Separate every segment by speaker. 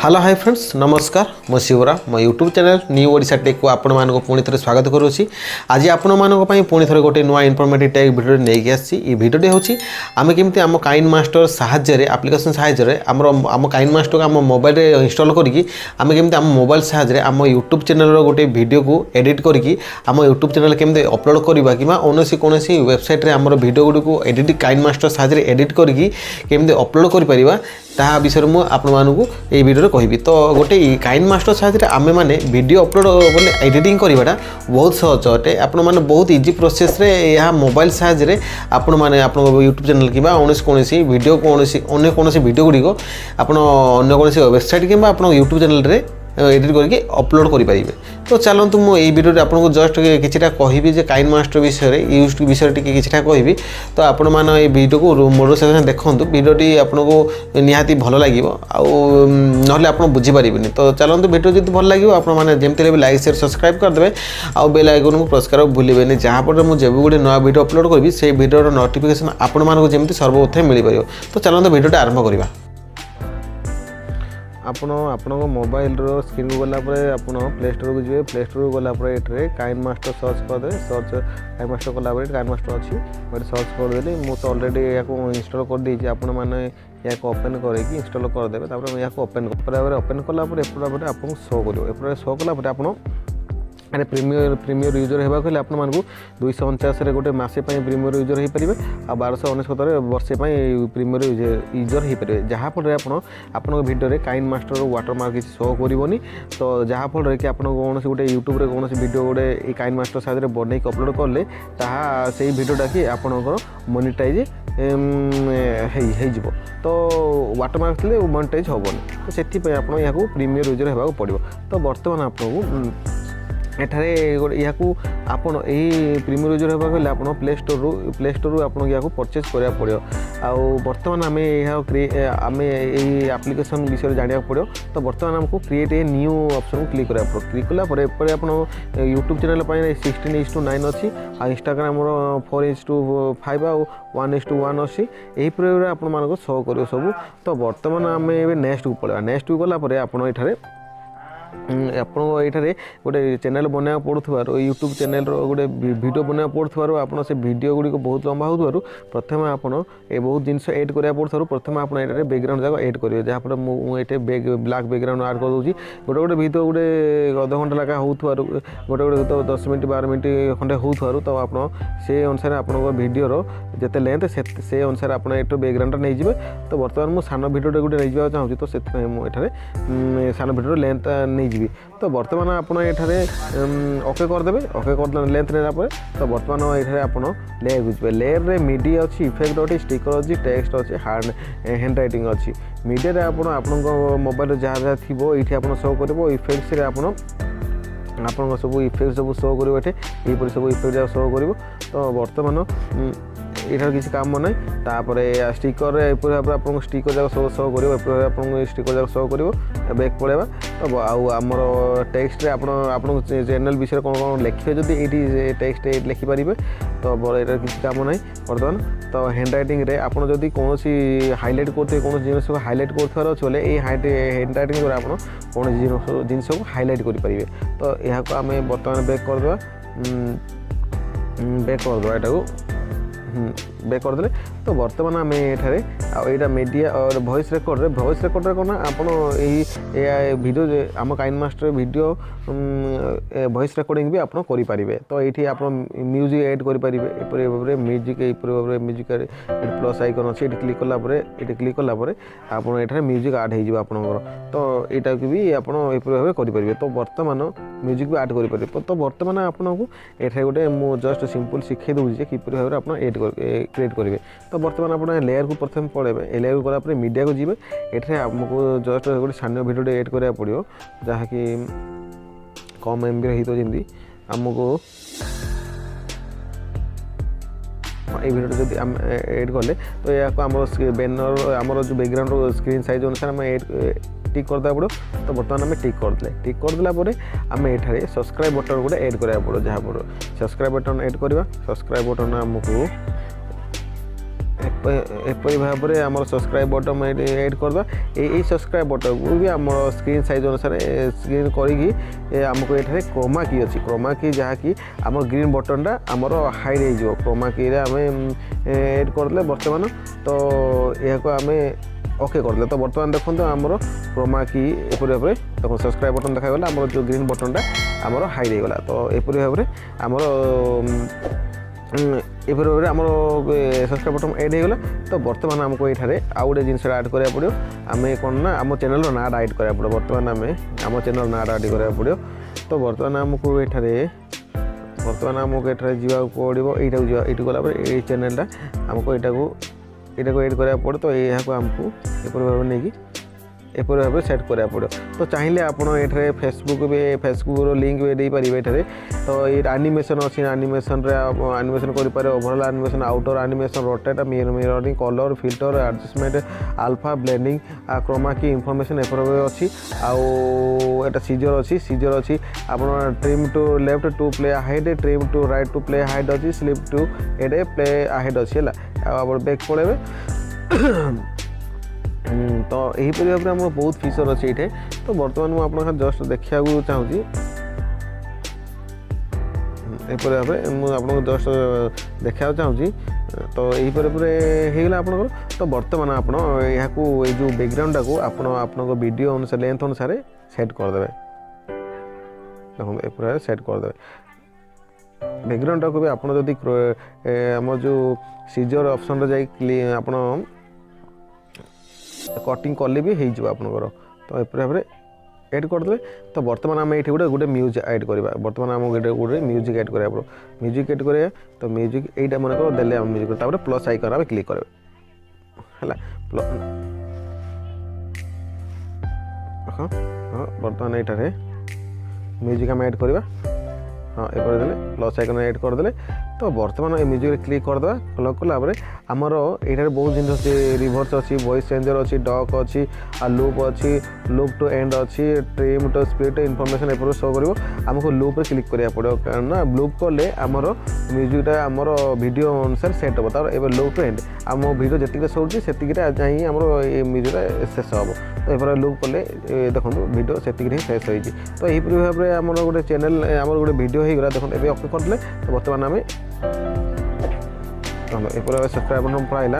Speaker 1: Hello hi friends नमस्कार मो शिवरा मो YouTube channel New Odisha Tech को आपण मानको पुणी थे स्वागत करुँची। आज आपण मानक पुणी थे गोटे नुआ इनफॉर्मेटिव टेक वीडियो नहीं आसी वीडियो हूँ आम केमती आम काइनमास्टर साहाय्य एप्लिकेशन साहाय्य आम काइनमास्टर को आम मोबाइल इंस्टॉल करके आम केमती आम मोबाइल साहाय्य आम यूट्यूब चैनल गोटे वीडियो को एडिट करके आम यूट्यूब चैनल केमती अपलोड करवा कि कौन वेबसाइट रे आम वीडियो गुड़ी को एडिट काइनमास्टर साहाय्य एडिट करके केमती अपलोड कर ताहा विषय में आपण मानू ये वीडियो कहबी। तो गोटे काइनमास्टर साहाय्य आमे माने वीडियो अपलोड बोले एडिटिंग करवाटा बहुत सहज अटे। आपण माने बहुत इजी प्रोसेस रे यह मोबाइल साहाय्य आपण माने आपण यूट्यूब चैनल कि कौन वीडियो कौन वीडियो गुड़ी को आप अन्य वेबसाइट कि आप यूट्यूब चैनल रे एडिट करके अपलोड करें। तो चलतु मुझे वीडियो आपको जस्ट किछिटा कहबी जे काइनमास्टर विषय यूज विषय किछिटा कहबी। तो आपण मान ये वीडियो को मोर सेक्शन देखूँ वीडियोटी आपको निहाती भल लगे ना आप बुझीपारे। तो चलतु वीडियो जी भल लगे आपमती लाइक शेयर सब्सक्राइब करदे आउ बेल आइकन को प्रेस कर भूलें जहाँफल मुझे जब गोटे नया वीडियो अपलोड करी से वीडियो नोटिफिकेशन आपण मानक जमी सर्वप्रथम मिल पार। तो चलते वीडियो आरंभ करवा। आपण मोबाइल स्क्रीन को गलापर आप प्ले स्टोर को जी प्ले स्टोर को गलापर ये काइनमास्टर सर्च करदे सर्च काइनमास्टर कलापर काइनमास्टर अच्छी मैं सर्च करदेली मुझे ऑलरेडी या इंस्टॉल कर देती आपण मैंने या ओपन करके इंस्टॉल करदे या ओपन कलापर एपटे आपको शो कर शो कलापर आप अरे प्रीमियर यूजर होगा कहले आप 249 गोटे मसे प्रीमियर यूजर हो पारे आ 1299 वर्षे प्रीमियर यूजर हो पारे जहाँफल आप भिडियो काइनमास्टर वाटरमार्क किसी शो करनी। तो जहाँफल कि आप कौन गोटे यूट्यूब कौन वीडियो गोटे काइनमास्टर साहाय्य बनई अपलोड कले से वीडियोटा कि आपंकर मोनेटाइज हो तो वाटरमार्क थे मोनेटाइज हेनी। तो से आप प्रीमियर यूजर होगा पड़ो। तो बर्तमान आपको एठारे या आपण यही प्रीमियर यूजर होगा कहले आप प्ले स्टोर आपको या परचेज करा पड़ो। आउ बर्तमान आम आम यही एप्लिकेशन विषय जाना पड़ो। तो बर्तमान आमको क्रिएट ए न्यू ऑप्शन को क्लिक करा पड़ो। क्लिक कलापर एपटे आप यूट्यूब चैनल 16:9 अच्छी आ इंस्टाग्राम 4:5 आउ 1:1 अच्छी यही प्रकार आप शो कर सब। तो बर्तमान आम ए नेक्स्ट को पड़ा नेक्स्ट को गलापर आप ये गोटे चैनल बनवा पड़ुवर यूट्यूब चैनल गोटे वीडियो बनवा पड़ुवर आप से वीडियो गुड़ी बहुत लंबा हो प्रथम आप बहुत जिनस एड करा पड़ुवर प्रथम आप ये बैकग्राउंड जाक एड करेंगे जहाँफल मुझे ब्लैक बैकग्राउंड आड कर दूसरी गोटे गोटे वीडियो गोटे अध घंटा लगा होते गोटे गोटे तो 10 मिनट 12 मिनट खंडे हो तो आप से अनुसार आप वीडियो जिते लेंथ से अनुसार आप बैकग्राउंड नहीं जाए। तो बर्तमान मुझे सान वीडियो गोटे नहीं जावा चाहूँगी तो से मुझे सान वीडियो लेंथ नहीं जी। तो बर्तमान आप ओके करदे ओके कर लेंथ ने तो बर्तमान ये आप लेयर बुझे लेयर रे मीडिया अच्छी इफेक्ट अच्छी स्टिकर अच्छी टेक्स्ट अच्छी हैंड राइटिंग अच्छी मीडिया आप मोबाइल जहाँ जहाँ थी ये आप शो कर इफेक्ट्स आप सब इफेक्ट सब शो कर ये सब इफेक्ट शो कर। तो बर्तमान यहाँ किसी काम ना तापर स्टिकर भाव आप स्टिकर जाक शो कर आप स्टिकर जाक शो कर बैक पड़ेगा। तो आमर टेक्स्ट आप चैनल विषय कौन कौन लिखे जब ये टेक्स्ट लिखिपारे तो यहाँ किसी काम ना बर्तमान। तो हैंड रईटिंग आप कौन हाइलाइट करते कौन जिन को हाइलाइट कर अच्छे ये हैंड रईटिंग आप कौन जिन को हाइलाइट करेंगे। तो यहाँ को आम बर्तमान बैक करदे यहाँ बैक करदे। तो बर्तमान आम ये मीडिया और वॉइस रेकर्ड कौन आप वीडियो आम काइनमास्टर वीडियो वॉइस रिकॉर्डिंग भी आप करेंगे। तो ये आप म्यूजिक ऐड करेंगे म्यूजिक म्यूजिक प्लस आइकन अच्छे क्लिक कलापर ये क्लिक कलापर आप म्यूजिक आड हो आपंकर। तो यहाँ भी आप भाव करेंगे। तो बर्तमान म्यूजिक भी आड करेंगे। तो बर्तमान आपको ये गोटे मुझे जस्ट सिंपल शिखे दूसरी किपर भाव आप क्रिएट करेंगे। तो बर्तमान आप लेयर को प्रथम पड़े लेयर को गलापर मीडिया को जी ये आमको जस्ट गोटे सान्य वीडियो एड करा पड़ो जहाँकि कम एम बी तो जमी आमको ये वीडियो जब आम एड कले तो या आम बैनर आमर जो बैकग्राउंड स्क्रीन साइज अनुसार आम टिक करदे पड़ो। तो बर्तमान आम टिक करदेला आम ये सब्सक्राइब बटन गोटे एड करा पड़ो जहाँ पड़ो सब्सक्राइब बटन एड करवा सब्सक्राइब बटन आमको एपरी भाव में आम सब्सक्राइब बटन एड करदे यही सब्सक्राइब बटन को भी आम स्क्रीन साइज अनुसार स्क्रीन करी आमको ये क्रोमा की अच्छी क्रोमा की जहाँकि आम ग्रीन बटनटा आमर हाइड हो क्रोमा की आम एड करदे बर्तमान तो यह आम ओके करदे तो बर्तमान देखो आमर क्रोमा की एपरी भाव में देखो सब्सक्राइब बटन देखागला आमर जो ग्रीन बटनटा आमर हाइड होगा तो एपरी भाव में आमर एपरी भाव में आमर सब्सक्राइब बटन एड होगा तो बर्तमान आमको ये आउ गोटे जिन ऐड करा पड़ो आम कौन ना आम चैनल नाटा ऐड करा पड़ो बर्तमान आम चैनल नाटा ऐड करा पड़ो तो बर्तमान आमको ये बर्तमान आमको ये जावाक पड़ो यहाँ गला ये चैनलटा आमको यहाँ एड करा पड़ो तो यहाँ आमको एपरी भाव में नहीं एपरी भाव में सेट करा पड़ो तो चाहिए आप ये फेसबुक लिंक भी दे पारे ये तो ये एनिमेशन अच्छी एनिमेशन एनिमेशन करें overall animation outer animation rotate mirroring colour filter adjustment alpha blending chroma key information एपरी अच्छी आउ सीजर अच्छी आप trim to left to play hide trim to right to play hide अच्छी स्लिप टू एडे प्ले हाइड अच्छी है आप बैक पड़े तो यहीपरि भाव में बहुत फीचर अच्छे ये तो बर्तमान मुझे आप जस्ट देखा चाहूँगी एपरि भाव में मुझे जस्ट देखा चाहूँगी तो यहीपरि होगा आपंकर तो बर्तमान आप जो बैकग्राउंडटा को आपण वीडियो अनुसार लेंथ अनुसार सेट करदे देखो एपरि सेट करदे बैकग्राउंडटा को भी आप आम जो सीजर ऑप्शन रे आप कटिंग कले भी हो आपंकर तो एपरि भाव में एड करदे तो बर्तमान आम ये गोटे म्यूजिक ऐड करवा बर्तमान आम गोटे म्यूजिक ऐड करा पड़ो म्यूजिक ऐड करा तो म्यूजिक यहीटा मन कर देले म्यूजिक प्लस आइकन आम क्लिक कर बर्तमान ये म्यूजिक आम ऐड करवा हाँ एपरि देले प्लस आइकन ऐड करदे तो बर्तमान ये म्यूजिक क्लिक करदे क्लिक कलापर आमर ये बहुत जिन अच्छी रिभर्स अच्छी वॉइस चेंजर अच्छी डक अच्छी लूप अच्छी लूप टू एंड अच्छी ट्रिम टू स्प्लिट इनफॉरमेशन एपरि शो कर आमको लूप क्लिक करा पड़ो कारण लूप कले आमर म्यूजिकटा आमर वीडियो अनुसार सेट हम तार ए लूप टू एंड आम वीडियो जी शोची से आमर ये म्यूजिकटा शेष हम तो ये लूप कले देखो वीडियो से शेष होती तो यहीपरि भाव में आमर गोटे चैनल आमर गोटे वीडियो होगा देखो ये ओके करदे तो बर्तमान आम एपरि भाव सब्सक्राइब बटन पड़ाइला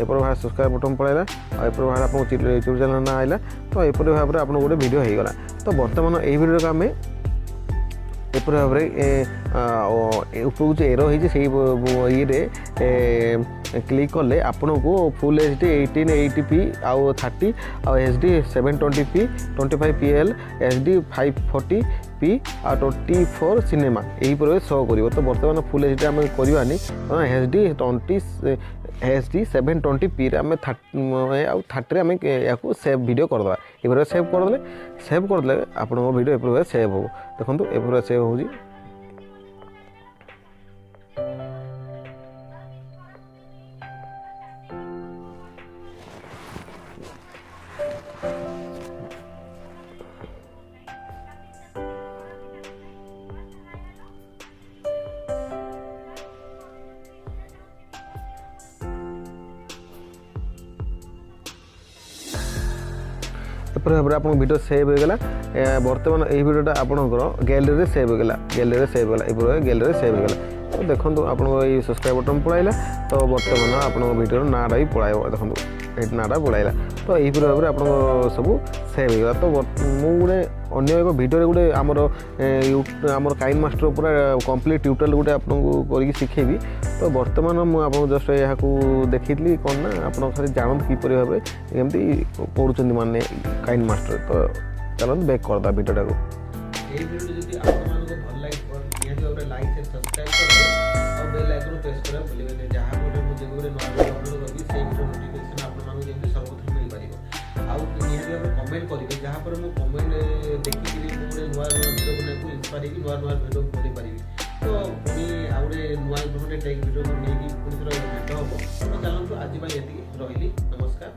Speaker 1: एपरि भाव सब्सक्राइब बटन पड़ाइला और एपरि भाव आप यूट्यूब चैनल ना आइला तो एपरि भाव में आप गोटे वीडियो होगा तो बर्तमान यही वीडियो को आम एपरि भाव में उपरकू जो एरो हो ये क्लिक कले आपन को फुल HD 1880p आउ 30 आउ HD 720p 25pl HD 540p आ 24 सिनेमा यही पर शो कर तो बर्तमान फुल HD आम करवानी HD 720p आम 30 आम या सेव वीडियो करदे ये सेव करदे आप वीडियो एपरि सेव हो देखो एपरि सेव हो एपरि भाव में आप वीडियो सेव होगा बर्तमान यही वीडियोटा आपंकर गैलरी सेव होगा गैलरी सेव होगा एपरि गैलरी सेव होगा तो देखो आप सब्सक्राइब बटन पड़ाइला तो बर्तमान आप वीडियो नाटा भी पड़ाइब देखो ये नाटा पड़ाइला तो यहीपरि भाव में आप सब सेव होगा तो मुझे अन्य एक वीडियो गोटे आमर काइनेमास्टर पूरा कंप्लीट ट्यूटोरियल गोटे आपको कर शिखेबी तो बर्तमान मुझे जस्ट यहाँ देखी कौन ना आप खाली जानते किपर भाव एमती पढ़ुं माने काइनेमास्टर तो चलो बैक करदा वीडियोटा को बेल आइकन प्रेस करा भूलिबे जहाँ गोटे मुझे गोटे नया वीडियो अपलोड करबी से वीडियो नोटिफिकेशन आपन मानु जेमति सर्वप्रथम मिल पारिबो आउ निहाती भाबे कमेंट करिवे जहाँ पर मु कमेंट देखि कि मु गोटे नया वीडियो बनाकू इंस्पायर कि नया वीडियो बनै पारिबी तो पुनी आ गोटे नया गोटे टेक वीडियो को नेकी पुनी थोड़ा भेट हो तो चलନ୍ତୁ आज भाई एति रहिली नमस्कार।